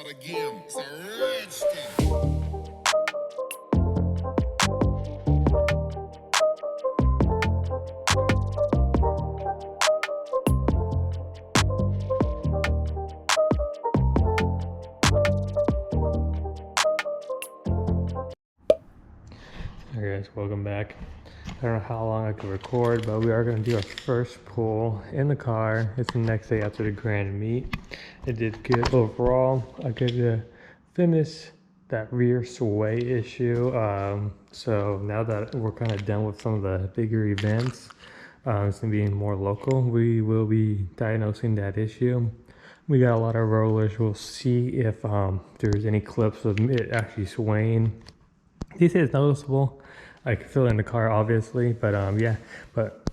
again. It's a redskin. Alright guys, welcome back. I don't know how long I could record, but we are going to do our first pull in the car. It's the next day after the grand meet. It did good overall. I could finish that rear sway issue. So now that we're kind of done with some of the bigger events, it's going to be more local. We will be diagnosing that issue. We got a lot of rollers. We'll see if there's any clips of it actually swaying. They say it's noticeable. I can feel it in the car, obviously, but yeah. But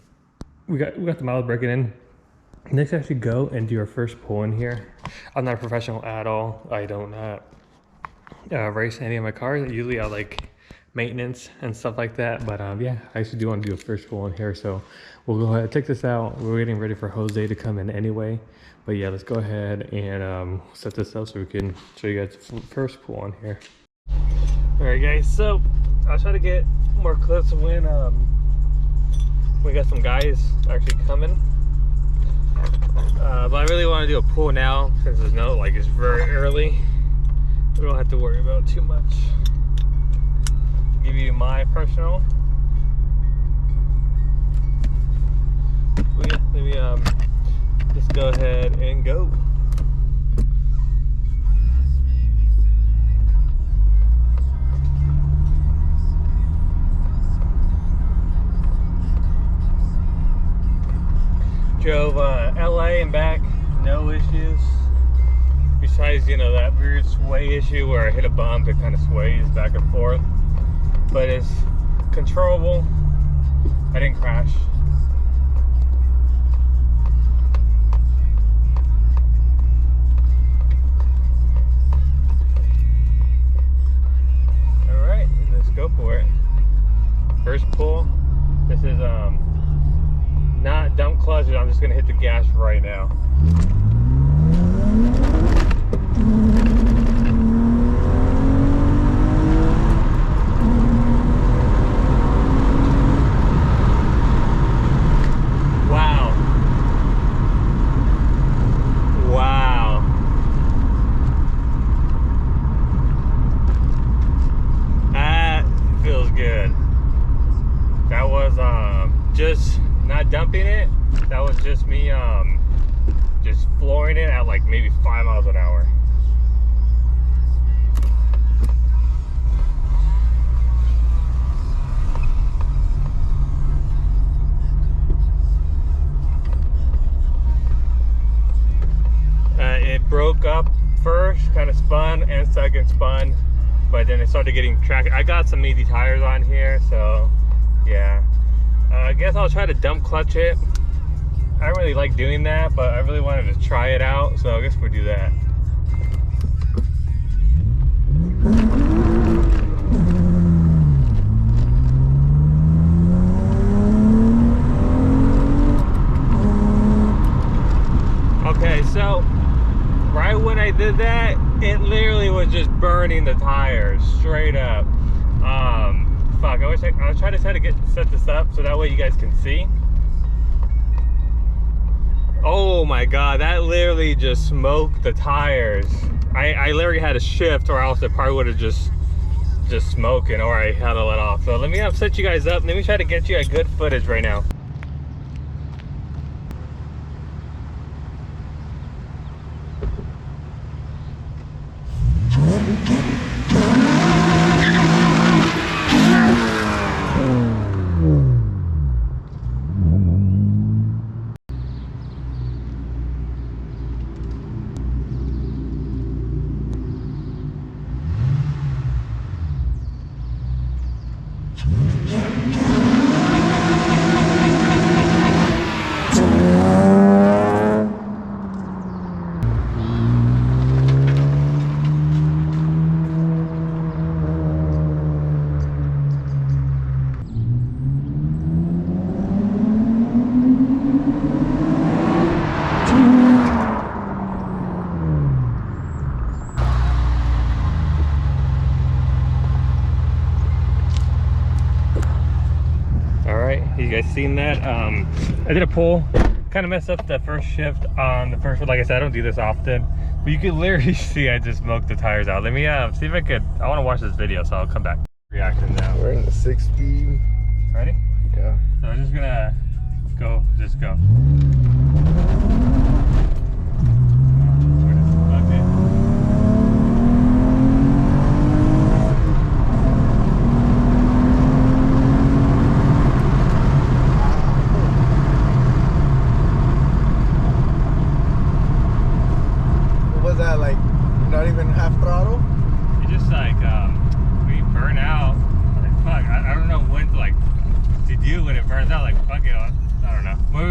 we got the miles breaking in. Next, actually go and do our first pull in here. I'm not a professional at all. I don't race any of my cars. Usually I like maintenance and stuff like that. But yeah, I actually do want to do a first pull in here. So we'll go ahead and check this out. We're getting ready for Jose to come in anyway. But yeah, let's go ahead and set this up so we can show you guys the first pull in here. All right, guys. So I'll try to get more clips when we got some guys actually coming. But I really want to do a pull now since there's it's very early. We don't have to worry about too much. Give you my personal. But yeah, maybe just go ahead and go. Drove LA and back, no issues. Besides, that weird sway issue where I hit a bump, it kind of sways back and forth. But it's controllable. I didn't crash. Alright, let's go for it. First pull. This is not dump clutch, I'm just gonna hit the gas right now. Wow. Wow. That feels good. That was just not dumping it. That was just me just flooring it at like maybe 5 miles an hour. It broke up first, kind of spun, and second spun, but then it started getting traction. I got some meaty tires on here, so yeah. I guess I'll try to dump clutch it. I don't really like doing that, but I really wanted to try it out, so I guess we'll do that. Okay, so right when I did that, it literally was just burning the tires straight up. Fuck, I'll try to set this up so that way you guys can see. Oh my god, that literally just smoked the tires. I literally had to shift, or else it probably would have just smoking, or I had to let off. So let me set you guys up. Let me try to get you a good footage right now. You guys seen that? I did a pull, kind of messed up the first shift on the first one. Like I said, I don't do this often, but you can literally see I just smoked the tires out. Let me see if I could. I want to watch this video, so I'll come back. Reaction now. We're in the 6-speed. Ready? Yeah. So I'm just gonna go. Just go.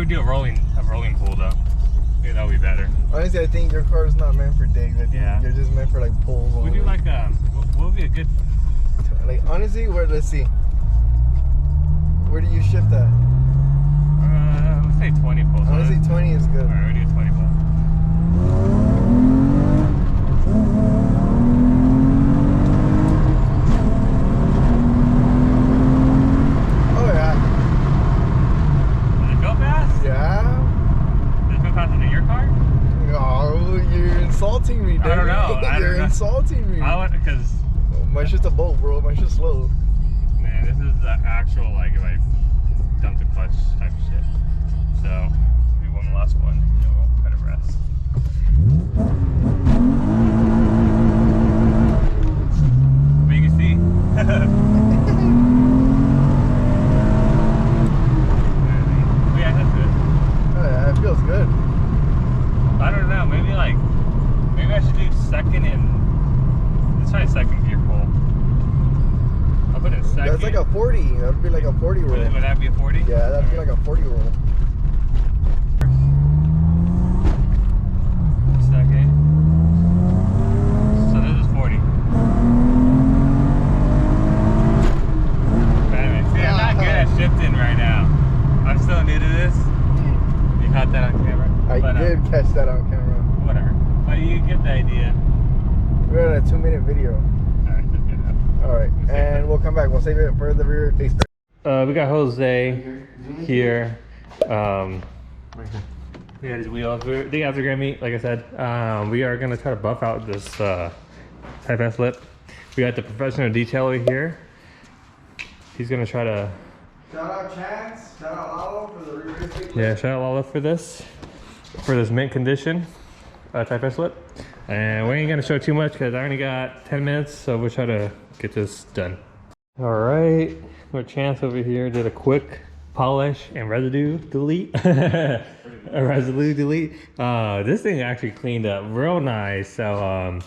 Do a rolling pool though. Yeah, that'll be better. Honestly, I think your car is not meant for digs. I think you're just meant for like pulls. We do like what would be a good, like honestly, let's see. Where do you shift at? Let's say 20 pulls. Honestly, 20 is good. Alright, we do 20 pulls. Insulting me, dude. I don't know. You're insulting me. I want because my shit's a boat, bro. My shit's slow. Man, this is the actual like if I dump the clutch type of shit. So we won the last one. You know, we'll kind of rest. But you can see. Yeah, that's good. Oh yeah, it feels good. I don't know. Maybe I should do second and let's try second gear pull. I'll put it in second. That's like a 40. That'd be like a 40 roll. Would that be a 40? Yeah, that'd be like a 40 roll. Second. So this is 40. See, I'm not good at shifting right now. I'm still new to this. You caught that on camera? I did catch that on camera. Whatever. But you get the idea. We're at a 2-minute video. Alright, that's good enough. Alright, and we'll come back. We'll save it for the rear expert. We got Jose here. We had his wheels. The guys are gonna meet, like I said. We are gonna try to buff out this Type S lip. We got the professional detailer here. He's gonna try to. Shout out Chance. Shout out Lalo for the rear expert. Yeah, shout out Lalo for this mint condition Type S lip. And we ain't gonna show too much because I only got 10 minutes, so we'll try to get this done. All right, our Chance over here did a quick polish and residue delete. A residue delete. This thing actually cleaned up real nice. So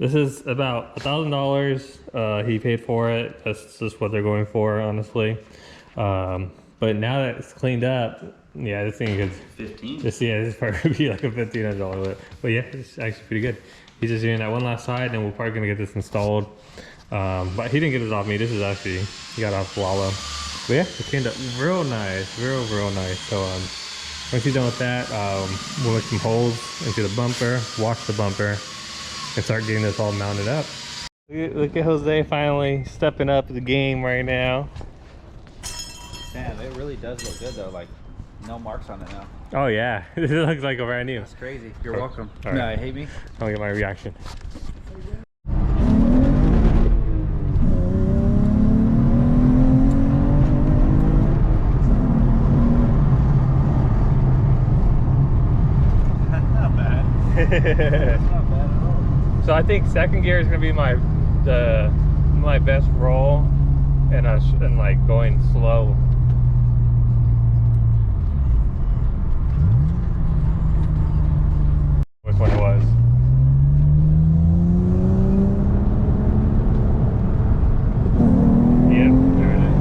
this is about $1,000. He paid for it. That's just what they're going for, honestly. But now that it's cleaned up, yeah, this thing is 15. this is probably be like a $1,500 lip. But yeah, it's actually pretty good. He's just doing that one last side, and we're probably gonna get this installed. But he didn't get this off me. This is actually he got off Lalo. But yeah, it cleaned up real nice, real nice. So once he's done with that, we'll make some holes into the bumper, wash the bumper, and start getting this all mounted up. Look at Jose finally stepping up the game right now. Damn, it really does look good though. Like, no marks on it now. Oh yeah, this looks like a brand new. That's crazy. You're welcome. All right. No, I hate me. I'll get my reaction. Not bad. That's not bad at all. So I think second gear is gonna be my best roll, and like going slow. Which one it was? Yeah, there it is.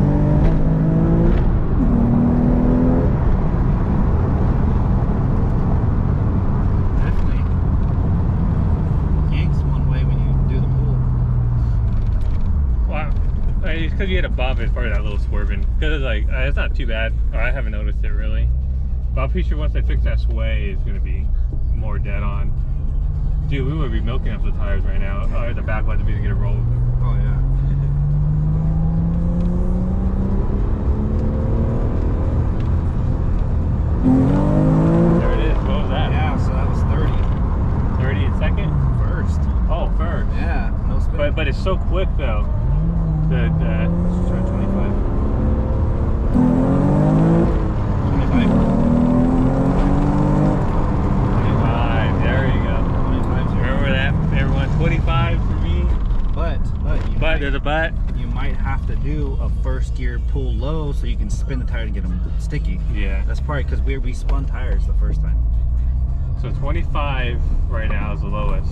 Definitely yanks one way when you do the pull. Wow, it's because you hit a bump as part of that little swerving. Because it's like it's not too bad. I haven't noticed it really, but I'm pretty sure once I fix that sway, it's gonna be more dead on. Dude, we would be milking up the tires right now. The back light to be to get a roll. Oh yeah. but it's so quick though. Let's try 25. 25. 25. There you go. 25. Remember that, everyone? 25 for me. But There's a but. you might have to do a first gear pull low so you can spin the tire to get them sticky. Yeah. That's probably because we spun tires the first time. So 25 right now is the lowest.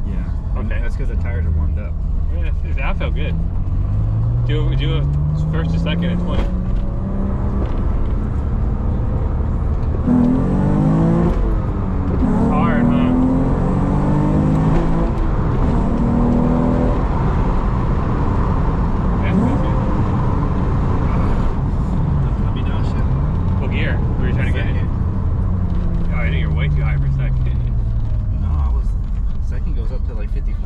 Yeah. Okay. That's because the tires are warmed up. Yeah, that felt good. Do a first to second at 20. Hard, huh? That's good. I'll be down shit. What gear were you trying to get in? Oh, I think you're way too high for second. No, second goes up to like 55.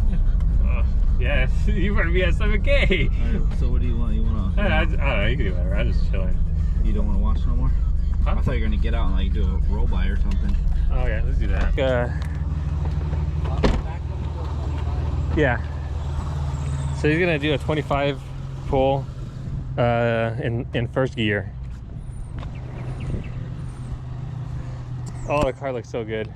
Yes, you better be at 7K. Alright, so what do you want? You want to? I don't know, you can do whatever. I'm just chilling. You don't want to watch no more? Huh? I thought you were gonna get out and like do a roll by or something. Oh yeah, let's do that. Yeah. So he's gonna do a 25 pull in first gear. Oh, the car looks so good.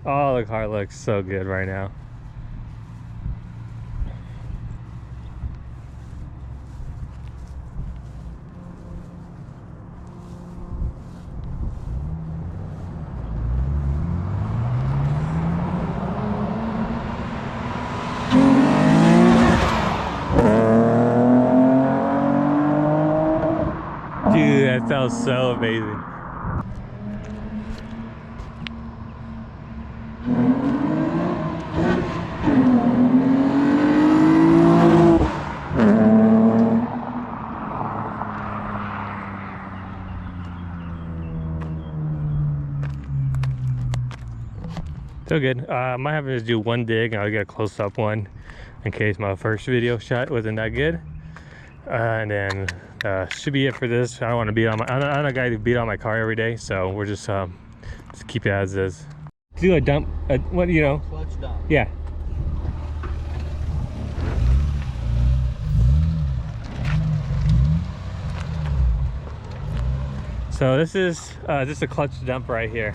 Oh, the car looks so good right now. Dude, that sounds so amazing. So good. I might have to just do one dig and I'll get a close-up one in case my first video shot wasn't that good. And then should be it for this. I don't want to beat on my. I'm not a guy to beat on my car every day, so we're just keep it as is. Do a dump. What you know? Clutch dump. Yeah. So this is just a clutch dump right here.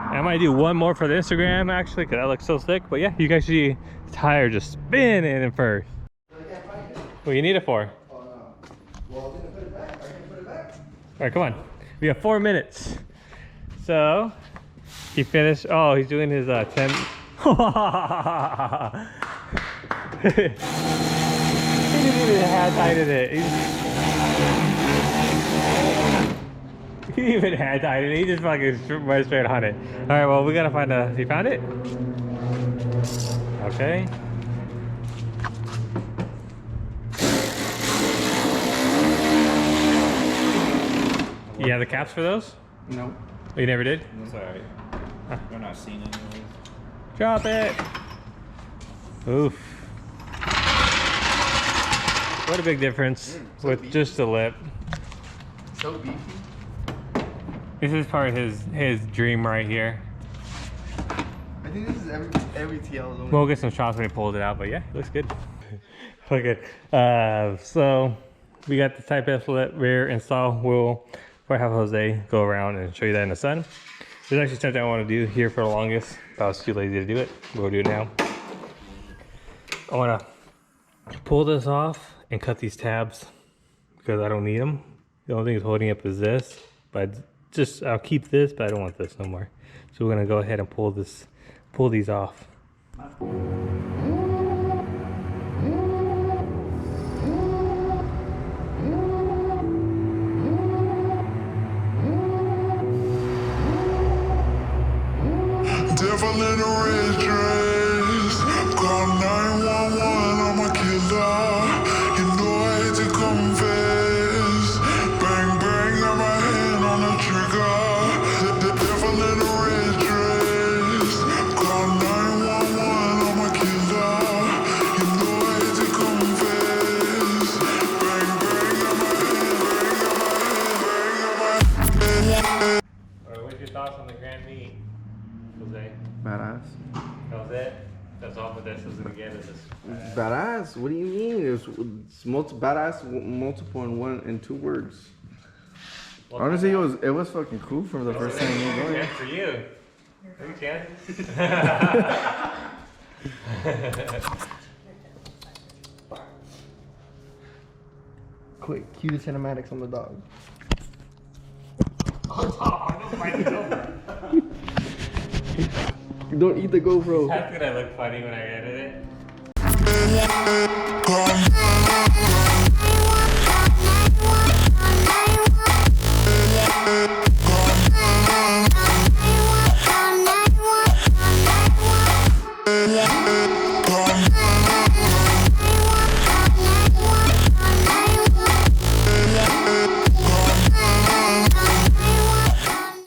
I might do one more for the Instagram actually, because that looks so sick. But yeah, you guys see the tire just spinning in first. What do you need it for? Oh no. Well, I'm gonna put it back. I can put it back. All right, come on. We have 4 minutes. So he finished. Oh, he's doing his 10. He didn't even hand tighten it. He didn't even hand tighten it. He just fucking went straight on it. All right, well, we gotta find a. You found it? Okay. You have the caps for those? No. Oh, you never did? That's alright. They're not seen anyways. Drop it. Oof. What a big difference so with beefy. just the lip. So beefy. This is part of his dream right here. I think this is every TL's only. We'll get some shots when he pulls it out, but yeah, it looks good. Look good. So we got the Type S rear install. We'll probably have Jose go around and show you that in the sun. There's actually something I want to do here for the longest, but I was too lazy to do it. We'll do it now. I want to pull this off and cut these tabs because I don't need them. The only thing that's holding up is this, but I'll keep this, but I don't want this no more. So we're gonna go ahead and pull these off. Devil in a red dress. Call 911, I'm a killer. You know I hate to confess. Bang, bang, got my hand on the trigger. The devil in a red dress. Call 911, Badass. That was it? That's all Modesto's gonna get is this. Badass? What do you mean? It's badass, multiple in one in 2 words. Honestly, it was fucking cool from the first time you were going. For you. You can. Quick, cue the cinematics on the dog. Don't eat the GoPro. That's gonna look funny when I edit it. Come